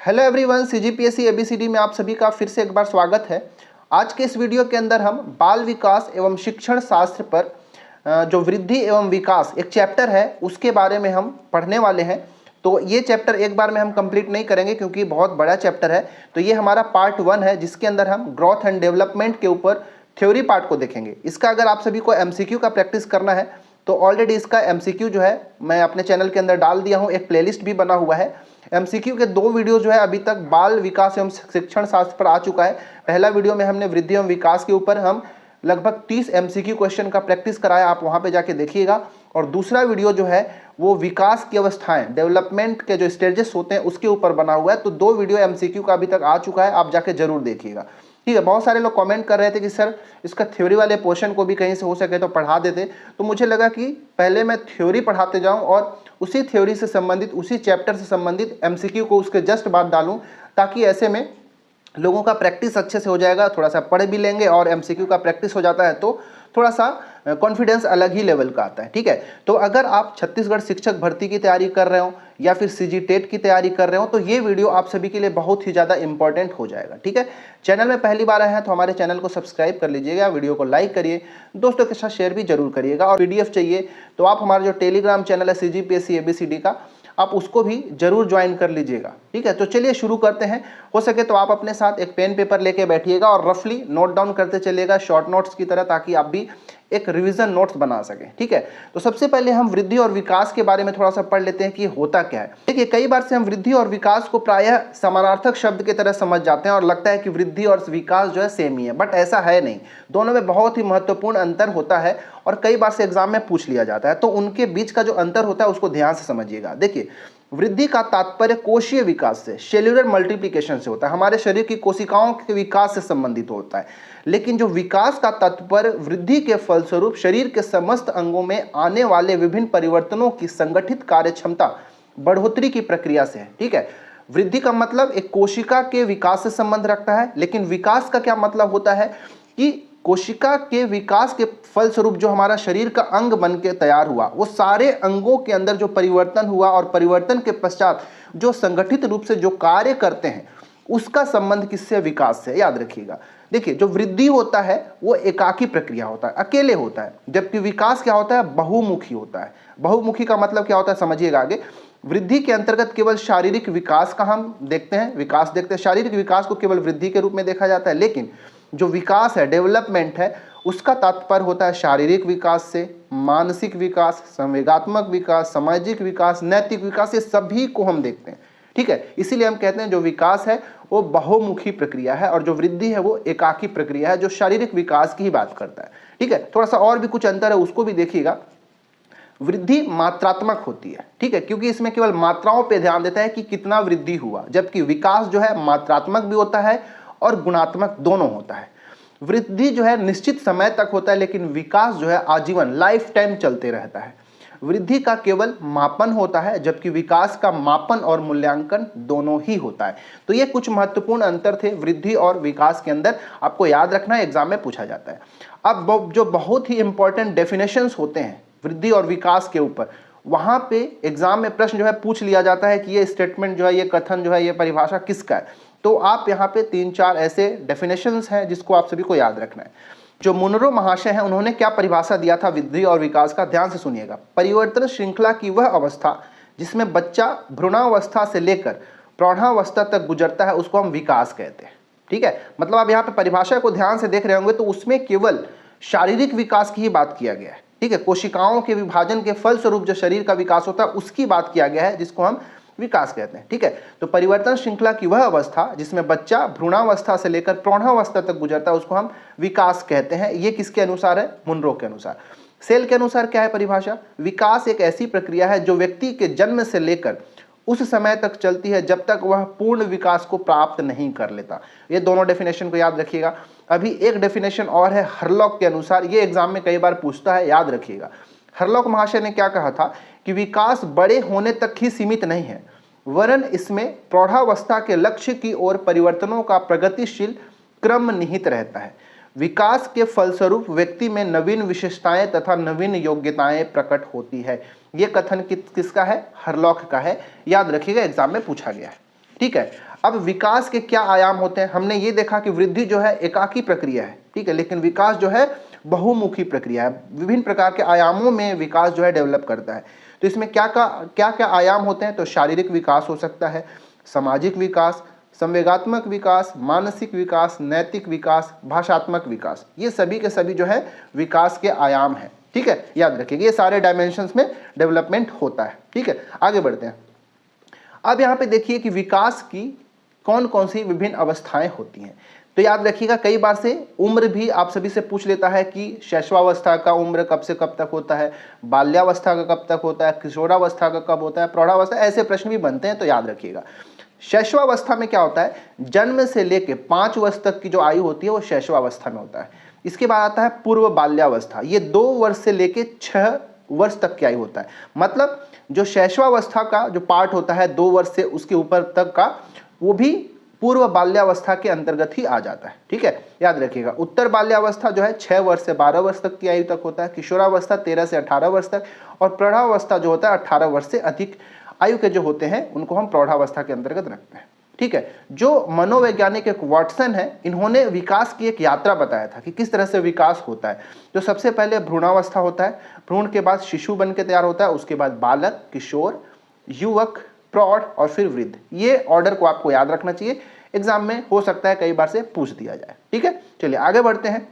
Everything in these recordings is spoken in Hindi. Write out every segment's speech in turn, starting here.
हेलो एवरीवन, सीजीपीएससी एबीसीडी में आप सभी का फिर से एक बार स्वागत है। आज के इस वीडियो के अंदर हम बाल विकास एवं शिक्षण शास्त्र पर जो वृद्धि एवं विकास एक चैप्टर है उसके बारे में हम पढ़ने वाले हैं। तो ये चैप्टर एक बार में हम कंप्लीट नहीं करेंगे क्योंकि बहुत बड़ा चैप्टर है। तो ये हमारा पार्ट 1 है जिसके अंदर हम ग्रोथ एंड डेवलपमेंट के ऊपर थ्योरी पार्ट को देखेंगे। इसका अगर आप सभी को एमसीक्यू का प्रैक्टिस करना है तो ऑलरेडी इसका एमसीक्यू जो है मैं अपने चैनल के अंदर डाल दिया हूँ, एक प्लेलिस्ट भी बना हुआ है। एमसीक्यू के 2 वीडियो जो है अभी तक बाल विकास एवं शिक्षण शास्त्र पर आ चुका है। पहला वीडियो में हमने वृद्धि एवं विकास के ऊपर हम लगभग 30 एमसीक्यू क्वेश्चन का प्रैक्टिस कराया, आप वहां पे जाके देखिएगा। और दूसरा वीडियो जो है वो विकास की अवस्थाएं, डेवलपमेंट के जो स्टेजेस होते हैं उसके ऊपर बना हुआ है। तो 2 वीडियो एमसीक्यू का अभी तक आ चुका है, आप जाके जरूर देखिएगा। ठीक है, बहुत सारे लोग कमेंट कर रहे थे कि सर इसका थ्योरी वाले पोर्शन को भी कहीं से हो सके तो पढ़ा देते। तो मुझे लगा कि पहले मैं थ्योरी पढ़ाते जाऊं और उसी थ्योरी से संबंधित, उसी चैप्टर से संबंधित एमसीक्यू को उसके जस्ट बाद डालूं, ताकि ऐसे में लोगों का प्रैक्टिस अच्छे से हो जाएगा। थोड़ा सा पढ़ भी लेंगे और एमसीक्यू का प्रैक्टिस हो जाता है तो थोड़ा सा कॉन्फिडेंस अलग ही लेवल का आता है। ठीक है, तो अगर आप छत्तीसगढ़ शिक्षक भर्ती की तैयारी कर रहे हो या फिर सीजी टेट की तैयारी कर रहे हो तो ये वीडियो आप सभी के लिए बहुत ही ज़्यादा इंपॉर्टेंट हो जाएगा। ठीक है, चैनल में पहली बार आए हैं तो हमारे चैनल को सब्सक्राइब कर लीजिएगा, वीडियो को लाइक करिए, दोस्तों के साथ शेयर भी जरूर करिएगा। और पीडीएफ चाहिए तो आप हमारा जो टेलीग्राम चैनल है सीजीपीएससी एबीसीडी का, आप उसको भी जरूर ज्वाइन कर लीजिएगा। ठीक है, तो चलिए शुरू करते हैं। हो सके तो आप अपने साथ एक पेन पेपर लेके बैठिएगा और रफली नोट डाउन करते चलिएगा शॉर्ट नोट्स की तरह, ताकि आप भी एक रिवीजन नोट्स बना सकें। ठीक है, तो सबसे पहले हम वृद्धि और विकास के बारे में थोड़ा सा पढ़ लेते हैं कि होता क्या है। देखिए, कई बार से हम वृद्धि और विकास को प्रायः समानार्थक शब्द की तरह समझ जाते हैं और लगता है कि वृद्धि और विकास जो है सेम ही है, बट ऐसा है नहीं। दोनों में बहुत ही महत्वपूर्ण अंतर होता है और कई बार से एग्जाम में पूछ लिया जाता है। तो उनके बीच का जो अंतर होता है उसको ध्यान से समझिएगा। देखिए, वृद्धि का तात्पर्य कोशीय विकास से, सेल्यूलर मल्टीप्लिकेशन से होता है, हमारे शरीर की कोशिकाओं के विकास से संबंधित होता है। लेकिन जो विकास का तात्पर्य वृद्धि के फलस्वरूप शरीर के समस्त अंगों में आने वाले विभिन्न परिवर्तनों की संगठित कार्य क्षमता बढ़ोतरी की प्रक्रिया से है। ठीक है, वृद्धि का मतलब एक कोशिका के विकास से संबंध रखता है, लेकिन विकास का क्या मतलब होता है कि कोशिका के विकास के फलस्वरूप जो हमारा शरीर का अंग बन के तैयार हुआ, वो सारे अंगों के अंदर जो परिवर्तन हुआ और परिवर्तन के पश्चात जो संगठित रूप से जो कार्य करते हैं उसका संबंध किससे? विकास से। याद रखिएगा। देखिए, जो वृद्धि होता है वो एकाकी प्रक्रिया होता है, अकेले होता है, जबकि विकास क्या होता है? बहुमुखी होता है। बहुमुखी का मतलब क्या होता है समझिएगा आगे। वृद्धि के अंतर्गत केवल शारीरिक विकास का हम देखते हैं, विकास देखते हैं, शारीरिक विकास को केवल वृद्धि के रूप में देखा जाता है। लेकिन जो विकास है, डेवलपमेंट है, उसका तात्पर्य होता है शारीरिक विकास से, मानसिक विकास, संवेगात्मक विकास, सामाजिक विकास, नैतिक विकास, ये सभी को हम देखते हैं। ठीक है, इसीलिए हम कहते हैं जो विकास है वो बहुमुखी प्रक्रिया है और जो वृद्धि है वो एकाकी प्रक्रिया है, जो शारीरिक विकास की ही बात करता है। ठीक है, थोड़ा सा और भी कुछ अंतर है उसको भी देखिएगा। वृद्धि मात्रात्मक होती है, ठीक है, क्योंकि इसमें केवल मात्राओं पे ध्यान देता है कि कितना वृद्धि हुआ, जबकि विकास जो है मात्रात्मक भी होता है और गुणात्मक दोनों होता है। वृद्धि जो है निश्चित समय तक होता है, लेकिन विकास जो है आजीवन, लाइफ टाइम चलते रहता है। वृद्धि का केवल मापन होता है, जबकि विकास का मापन और मूल्यांकन दोनों ही होता है। तो ये कुछ महत्वपूर्ण अंतर थे वृद्धि और विकास के अंदर, आपको याद रखना है, एग्जाम में पूछा जाता है। अब जो बहुत ही इंपॉर्टेंट डेफिनेशंस होते हैं वृद्धि और विकास के ऊपर, वहां पे एग्जाम में प्रश्न जो है पूछ लिया जाता है कि ये स्टेटमेंट जो है, ये कथन जो है, ये परिभाषा किसका है। तो आप यहाँ पे 3-4 ऐसे डेफिनेशंस हैं जिसको आप सभी को याद रखना है। जो मुनरो महाशय हैं उन्होंने क्या परिभाषा दिया था वृद्धि और विकास का, ध्यान से सुनिएगा। परिवर्तन श्रृंखला की वह अवस्था जिसमें बच्चा भ्रूणावस्था से लेकर प्रौढ़ावस्था तक गुजरता है उसको हम विकास कहते हैं। ठीक है, मतलब आप यहाँ पे परिभाषा को ध्यान से देख रहे होंगे तो उसमें केवल शारीरिक विकास की ही बात किया गया है। ठीक है, कोशिकाओं के विभाजन के फलस्वरूप जो शरीर का विकास होता है उसकी बात किया गया है, जिसको हम विकास कहते हैं। ठीक है, तो परिवर्तन श्रृंखला की वह अवस्था जिसमें बच्चा भ्रूणावस्था से लेकर प्रौढ़ावस्था तक गुजरता है उसको हम विकास कहते हैं। ये किसके अनुसार है? मुनरो के अनुसार। सेल के अनुसार क्या है परिभाषा? विकास एक ऐसी प्रक्रिया है जो व्यक्ति के जन्म से लेकर उस समय तक चलती है जब तक वह पूर्ण विकास को प्राप्त नहीं कर लेता। ये दोनों डेफिनेशन को याद रखिएगा। अभी एक डेफिनेशन और है हरलॉक के अनुसार, ये एग्जाम में कई बार पूछता है, याद रखिएगा। हरलॉक महाशय ने क्या कहा था कि विकास बड़े होने तक ही सीमित नहीं है, वरन इसमें प्रौढ़ावस्था के लक्ष्य की ओर परिवर्तनों का प्रगतिशील क्रम निहित रहता है। विकास के फलस्वरूप व्यक्ति में नवीन विशेषताएं तथा नवीन योग्यताएं प्रकट होती है। यह कथन किसका है? हरलॉक का है, याद रखिएगा, एग्जाम में पूछा गया है। ठीक है। अब विकास के क्या आयाम होते हैं? हमने ये देखा कि वृद्धि जो है एकाकी प्रक्रिया है, ठीक है, लेकिन विकास जो है बहुमुखी प्रक्रिया है। विभिन्न प्रकार के आयामों में विकास जो है डेवलप करता है। तो इसमें क्या क्या आयाम होते हैं? तो शारीरिक विकास हो सकता है, सामाजिक विकास, संवेगात्मक विकास, मानसिक विकास, नैतिक विकास, भाषात्मक विकास, ये सभी के सभी जो है विकास के आयाम हैं, ठीक है, याद रखिएगा। ये सारे डायमेंशंस में डेवलपमेंट होता है, ठीक है। आगे बढ़ते हैं। अब यहाँ पे देखिए कि विकास की कौन कौन सी विभिन्न अवस्थाएं होती हैं। तो याद रखिएगा, कई बार से उम्र भी आप सभी से पूछ लेता है कि शैशवावस्था का उम्र कब से कब तक होता है, बाल्यावस्था का कब तक होता है, किशोरावस्था का कब होता है, प्रौढ़ावस्था, ऐसे प्रश्न भी बनते हैं। तो याद रखिएगा, शैशवावस्था में क्या होता है, जन्म से लेकर 5 वर्ष तक की जो आयु होती है वो शैशवावस्था में होता है। इसके बाद आता है पूर्व बाल्यावस्था, ये 2 वर्ष से लेकर 6 वर्ष तक की आयु होता है। मतलब जो शैशवावस्था का जो पार्ट होता है 2 वर्ष से उसके ऊपर तक का, वो भी पूर्व बाल्यावस्था के अंतर्गत ही आ जाता है, ठीक है, याद रखिएगा। उत्तर बाल्यावस्था जो है 6 वर्ष से 12 वर्ष तक की आयु तक होता है, किशोरावस्था 13 से 18 वर्ष तक, और प्रौढ़ावस्था जो होता है 18 वर्ष से अधिक आयु के जो होते हैं उनको हम प्रौढ़ावस्था के अंतर्गत रखते हैं, ठीक है। जो मनोवैज्ञानिक एक वाटसन है, इन्होंने विकास की एक यात्रा बताया था कि किस तरह से विकास होता है। जो सबसे पहले भ्रूणावस्था होता है, भ्रूण के बाद शिशु बन के तैयार होता है, उसके बाद बालक, किशोर, युवक, प्रौढ़ और फिर वृद्ध। ये ऑर्डर को आपको याद रखना चाहिए, एग्जाम में हो सकता है कई बार से पूछ दिया जाए, ठीक है। चलिए आगे बढ़ते हैं।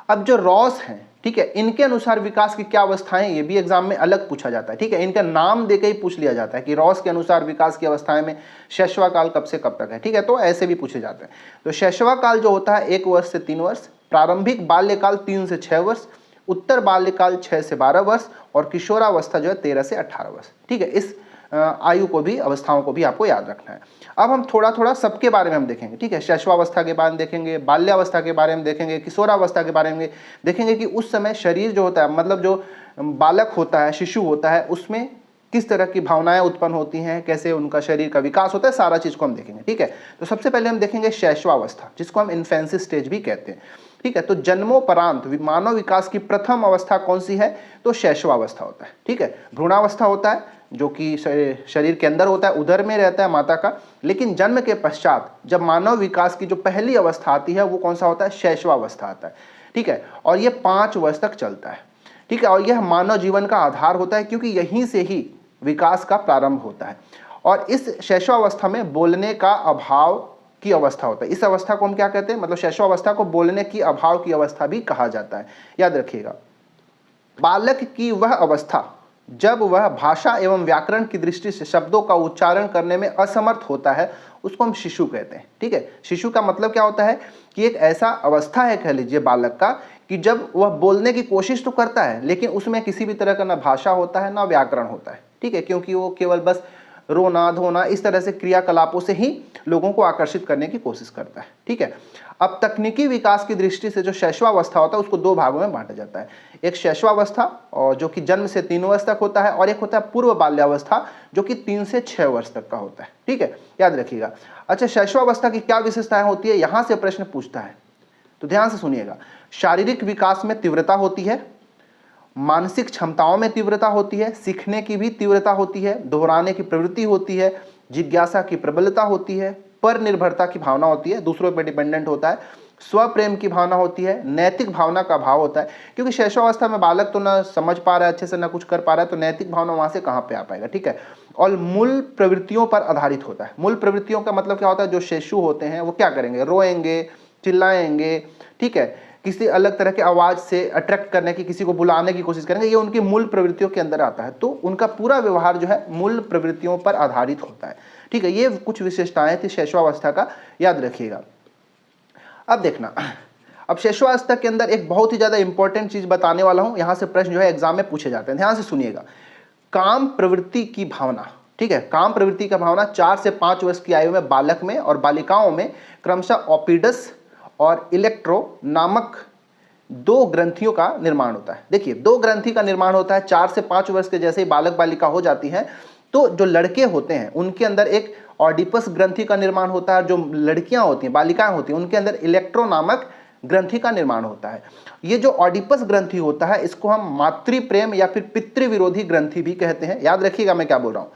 अब जो रॉस हैं, ठीक है, इनके अनुसार विकास की क्या अवस्थाएं, ये भी एग्जाम में अलग पूछा जाता है, ठीक है। इनका नाम देके ही पूछ लिया जाता है कि रॉस के अनुसार विकास की अवस्थाएं में शैशवा काल कब से कब तक है, ठीक है। तो ऐसे भी पूछे जाते हैं। तो शैशवा काल जो होता है 1 वर्ष से 3 वर्ष, प्रारंभिक बाल्यकाल 3 से 6 वर्ष, उत्तर बाल्यकाल 6 से 12 वर्ष, और किशोरावस्था जो है 13 से 18 वर्ष, ठीक है। इस आयु को भी, अवस्थाओं को भी आपको याद रखना है। अब हम थोड़ा थोड़ा सबके बारे में हम देखेंगे, ठीक है। शैशवावस्था के बारे में देखेंगे, बाल्यावस्था के बारे में देखेंगे, किशोरावस्था के बारे में देखेंगे कि उस समय शरीर जो होता है, मतलब जो बालक होता है, शिशु होता है, उसमें किस तरह की भावनाएं उत्पन्न होती हैं, कैसे उनका शरीर का विकास होता है, सारा चीज़ को हम देखेंगे, ठीक है। तो सबसे पहले हम देखेंगे शैशवावस्था, जिसको हम इन्फेंसी स्टेज भी कहते हैं, ठीक है। तो जन्मोपरांत मानव विकास की प्रथम अवस्था कौन सी है? तो शैशवावस्था होता है, ठीक है। भ्रूणावस्था होता है जो कि शरीर के अंदर होता है, उदर में रहता है माता का, लेकिन जन्म के पश्चात जब मानव विकास की जो पहली अवस्था आती है वो कौन सा होता है? शैशवावस्था आता है, ठीक है। और ये 5 वर्ष तक चलता है, ठीक है। और यह मानव जीवन का आधार होता है, क्योंकि यहीं से ही विकास का प्रारंभ होता है। और इस शैशवावस्था में बोलने का अभाव की अवस्था होता है। इस अवस्था को हम क्या कहते हैं? मतलब शैशवावस्था को बोलने की अभाव की अवस्था भी कहा जाता है, याद रखिएगा। बालक की वह अवस्था जब वह भाषा एवं व्याकरण की दृष्टि से शब्दों का उच्चारण करने में असमर्थ होता है, उसको हम शिशु कहते हैं, ठीक है। शिशु का मतलब क्या होता है कि एक ऐसा अवस्था है, कह लीजिए, बालक का, कि जब वह बोलने की कोशिश तो करता है, लेकिन उसमें किसी भी तरह का ना भाषा होता है ना व्याकरण होता है, ठीक है, क्योंकि वो केवल बस रोना धोना इस तरह से क्रियाकलापों से ही लोगों को आकर्षित करने की कोशिश करता है, ठीक है। अब तकनीकी विकास की दृष्टि से जो शैशवावस्था होता है उसको 2 भागों में बांटा जाता है। एक शैशवावस्था और जो कि जन्म से 3 वर्ष तक होता है, और एक होता है पूर्व बाल्यावस्था जो कि 3 से 6 वर्ष तक का होता है, ठीक है, याद रखिएगा। अच्छा, शैशवावस्था की क्या विशेषताएं होती है, यहां से प्रश्न पूछता है, तो ध्यान से सुनिएगा। शारीरिक विकास में तीव्रता होती है, मानसिक क्षमताओं में तीव्रता होती है, सीखने की भी तीव्रता होती है, दोहराने की प्रवृत्ति होती है, जिज्ञासा की प्रबलता होती है, पर निर्भरता की भावना होती है, दूसरों पर डिपेंडेंट होता है, स्वप्रेम की भावना होती है, नैतिक भावना का भाव होता है, क्योंकि शैशवावस्था में बालक तो ना समझ पा रहा है अच्छे से, ना कुछ कर पा रहा है, तो नैतिक भावना वहां से कहां पे आ पाएगा, ठीक है। और मूल प्रवृत्तियों पर आधारित होता है। मूल प्रवृत्तियों का मतलब क्या होता है? जो शिशु होते हैं वो क्या करेंगे? रोएंगे, चिल्लाएंगे, ठीक है, किसी अलग तरह के आवाज से अट्रैक्ट करने की, किसी को बुलाने की कोशिश करेंगे, ये उनकी मूल प्रवृत्तियों के अंदर आता है। तो उनका पूरा व्यवहार जो है मूल प्रवृत्तियों पर आधारित होता है, ठीक है। ये कुछ विशेषताएं थी शैशवावस्था का, याद रखिएगा। अब देखना, अब शैशवावस्था के अंदर एक बहुत ही ज्यादा इंपॉर्टेंट चीज बताने वाला हूं, यहां से प्रश्न जो है एग्जाम में पूछे जाते हैं, ध्यान से सुनिएगा। काम प्रवृत्ति की भावना, ठीक है, काम प्रवृत्ति का भावना 4 से 5 वर्ष की आयु में बालक में और बालिकाओं में क्रमशः ओपिडस और इलेक्ट्रो नामक 2 ग्रंथियों का निर्माण होता है। देखिए, 2 ग्रंथि का निर्माण होता है 4 से 5 वर्ष के जैसे ही बालक बालिका हो जाती हैं, तो जो लड़के होते हैं उनके अंदर एक ऑडिपस ग्रंथि का निर्माण होता है, जो लड़कियां होती हैं, बालिकाएं होती हैं, उनके अंदर इलेक्ट्रो नामक ग्रंथि का निर्माण होता है। ये जो ऑडिपस ग्रंथि होता है इसको हम मातृ प्रेम या फिर पितृ विरोधी ग्रंथि भी कहते हैं, याद रखिएगा मैं क्या बोल रहा हूं।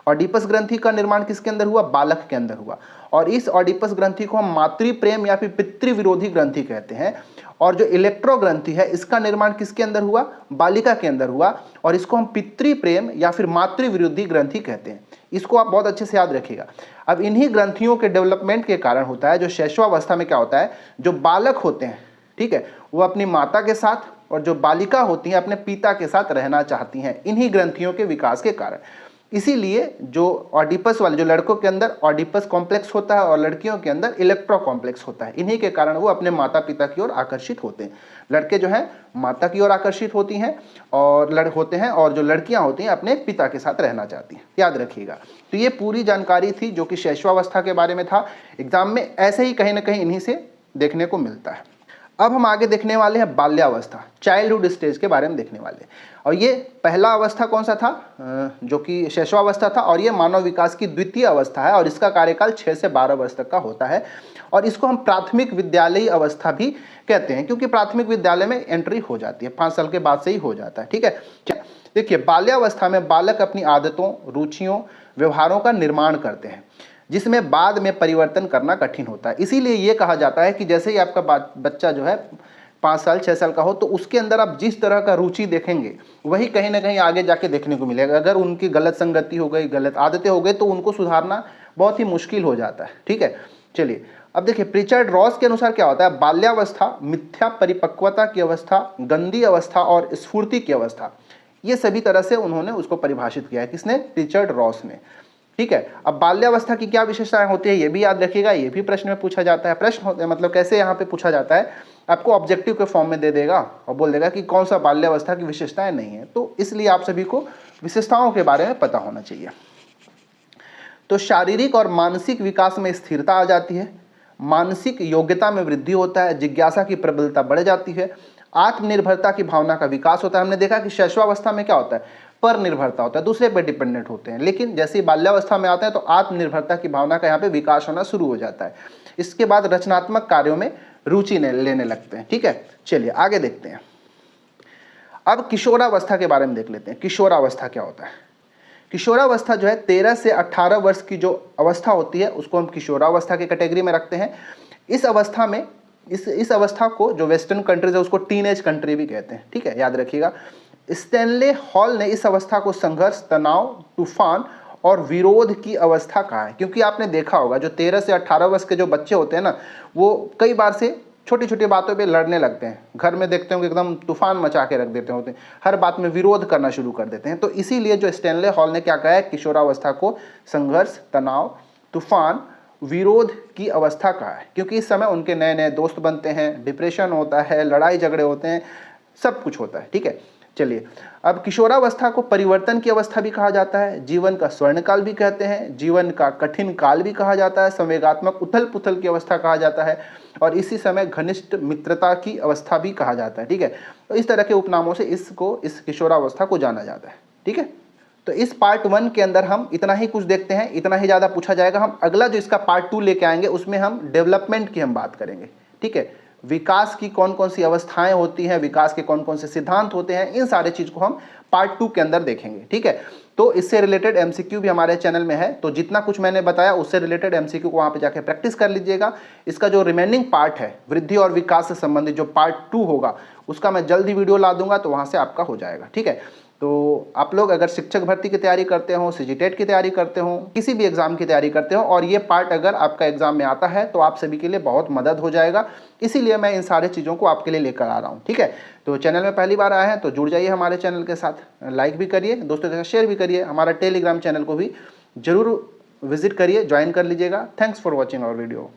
ऑडिपस ग्रंथि का निर्माण किसके अंदर हुआ? बालक के अंदर हुआ। और इस ऑडिपस ग्रंथि को हम मातृ प्रेम या फिर पितृ विरोधी ग्रंथि कहते हैं। और जो इलेक्ट्रो ग्रंथि है इसका निर्माण किसके अंदर हुआ? बालिका के अंदर हुआ। और इसको हम पितृ प्रेम या फिर मातृ विरोधी ग्रंथि कहते हैं। इसको आप बहुत अच्छे से याद रखिएगा। अब इन्हीं ग्रंथियों के डेवलपमेंट के कारण होता है जो शैशवावस्था में क्या होता है, जो बालक होते हैं, ठीक है, वो अपनी माता के साथ, और जो बालिका होती हैं अपने पिता के साथ रहना चाहती हैं, इन्हीं ग्रंथियों के विकास के कारण। इसीलिए जो ऑडिपस वाले, जो लड़कों के अंदर ऑडिपस कॉम्प्लेक्स होता है और लड़कियों के अंदर इलेक्ट्रो कॉम्प्लेक्स होता है, इन्हीं के कारण वो अपने माता पिता की ओर आकर्षित होते हैं। लड़के जो हैं माता की ओर आकर्षित होती हैं और और जो लड़कियां होती हैं अपने पिता के साथ रहना चाहती हैं, याद रखिएगा। तो ये पूरी जानकारी थी जो कि शैशवावस्था के बारे में था। एग्जाम में ऐसे ही कहीं ना कहीं इन्हीं से देखने को मिलता है। अब हम आगे देखने वाले हैं बाल्यावस्था, चाइल्डहुड स्टेज के बारे में देखने वाले। और ये पहला अवस्था कौन सा था? जो कि शैशवावस्था था। और ये मानव विकास की द्वितीय अवस्था है और इसका कार्यकाल 6 से 12 वर्ष तक का होता है। और इसको हम प्राथमिक विद्यालयी अवस्था भी कहते हैं, क्योंकि प्राथमिक विद्यालय में एंट्री हो जाती है, 5 साल के बाद से ही हो जाता है, ठीक है। देखिए, बाल्यावस्था में बालक अपनी आदतों, रुचियों, व्यवहारों का निर्माण करते हैं, जिसमें बाद में परिवर्तन करना कठिन होता है। इसीलिए ये कहा जाता है कि जैसे ही आपका बच्चा जो है 5 साल 6 साल का हो, तो उसके अंदर आप जिस तरह का रुचि देखेंगे वही कहीं ना कहीं आगे जाके देखने को मिलेगा। अगर उनकी गलत संगति हो गई, गलत आदतें हो गई, तो उनको सुधारना बहुत ही मुश्किल हो जाता है, ठीक है। चलिए, अब देखिए, रिचर्ड रॉस के अनुसार क्या होता है? बाल्यावस्था मिथ्या परिपक्वता की अवस्था, गंदी अवस्था और स्फूर्ति की अवस्था, ये सभी तरह से उन्होंने उसको परिभाषित किया है। किसने? रिचर्ड रॉस ने, ठीक है। अब बाल्यावस्था की क्या विशेषताएं होती है ये भी याद रखिएगा, ये भी प्रश्न में पूछा जाता है। प्रश्न होते हैं मतलब कैसे यहाँ पे पूछा जाता है, आपको ऑब्जेक्टिव के फॉर्म में दे देगा और बोल देगा कि कौन सा बाल्यावस्था की विशेषताएं नहीं है। तो इसलिए आप सभी को विशेषताओं के बारे में पता होना चाहिए। तो शारीरिक और मानसिक विकास में स्थिरता आ जाती है, मानसिक योग्यता में वृद्धि होता है, जिज्ञासा की प्रबलता बढ़ जाती है, आत्मनिर्भरता की भावना का विकास होता है। हमने देखा कि शैशवावस्था में क्या होता है? पर निर्भरता होता है, दूसरे पर डिपेंडेंट होते हैं। लेकिन जैसे ही बाल्यावस्था में आते हैं तो आत्मनिर्भरता की भावना का यहाँ पे विकास होना शुरू हो जाता है। इसके बाद रचनात्मक कार्यों में रुचि लेने लगते हैं, ठीक है। चलिए आगे देखते हैं। अब किशोरावस्था के बारे में देख लेते हैं। किशोरावस्था क्या होता है? किशोरावस्था जो है 13 से 18 वर्ष की जो अवस्था होती है उसको हम किशोरावस्था की कैटेगरी में रखते हैं। इस अवस्था में इस अवस्था को जो वेस्टर्न कंट्रीज है उसको टीनेज कंट्री भी कहते हैं, ठीक है, याद रखिएगा। स्टैनले हॉल ने इस अवस्था को संघर्ष, तनाव, तूफान और विरोध की अवस्था कहा है, क्योंकि आपने देखा होगा जो 13 से 18 वर्ष के जो बच्चे होते हैं ना, वो कई बार से छोटी छोटी बातों पे लड़ने लगते हैं। घर में देखते हो कि एकदम तूफान मचा के रख देते होते हैं, हर बात में विरोध करना शुरू कर देते हैं। तो इसीलिए जो स्टैनले हॉल ने क्या कहा है, किशोरावस्था को संघर्ष, तनाव, तूफान, विरोध की अवस्था कहा है, क्योंकि इस समय उनके नए नए दोस्त बनते हैं, डिप्रेशन होता है, लड़ाई झगड़े होते हैं, सब कुछ होता है, ठीक है। चलिए, अब किशोरावस्था को परिवर्तन की अवस्था भी कहा जाता है, जीवन का स्वर्णकाल भी कहते हैं, जीवन का कठिन काल भी कहा जाता है, संवेगात्मक उथल पुथल की अवस्था कहा जाता है, और इसी समय घनिष्ठ मित्रता की अवस्था भी कहा जाता है, ठीक है। तो इस तरह के उपनामों से इस किशोरावस्था को जाना जाता है, ठीक है। तो इस पार्ट 1 के अंदर हम इतना ही कुछ देखते हैं, इतना ही ज़्यादा पूछा जाएगा। हम अगला जो इसका पार्ट 2 लेके आएंगे उसमें हम डेवलपमेंट की हम बात करेंगे, ठीक है। विकास की कौन कौन सी अवस्थाएं होती हैं, विकास के कौन कौन से सिद्धांत होते हैं, इन सारे चीज़ को हम पार्ट 2 के अंदर देखेंगे, ठीक है। तो इससे रिलेटेड एमसीक्यू भी हमारे चैनल में है, तो जितना कुछ मैंने बताया उससे रिलेटेड एमसीक्यू को वहाँ पे जाके प्रैक्टिस कर लीजिएगा। इसका जो रिमेनिंग पार्ट है वृद्धि और विकास से संबंधित जो पार्ट 2 होगा उसका मैं जल्द ही वीडियो ला दूंगा, तो वहाँ से आपका हो जाएगा, ठीक है। तो आप लोग अगर शिक्षक भर्ती की तैयारी करते हो, सीजीटेट की तैयारी करते हो, किसी भी एग्जाम की तैयारी करते हो और ये पार्ट अगर आपका एग्जाम में आता है तो आप सभी के लिए बहुत मदद हो जाएगा। इसीलिए मैं इन सारे चीज़ों को आपके लिए लेकर आ रहा हूँ, ठीक है। तो चैनल में पहली बार आए हैं तो जुड़ जाइए हमारे चैनल के साथ, लाइक भी करिए, दोस्तों के साथ शेयर भी करिए, हमारा टेलीग्राम चैनल को भी जरूर विजिट करिए, ज्वाइन कर लीजिएगा। Thanks for watching our video.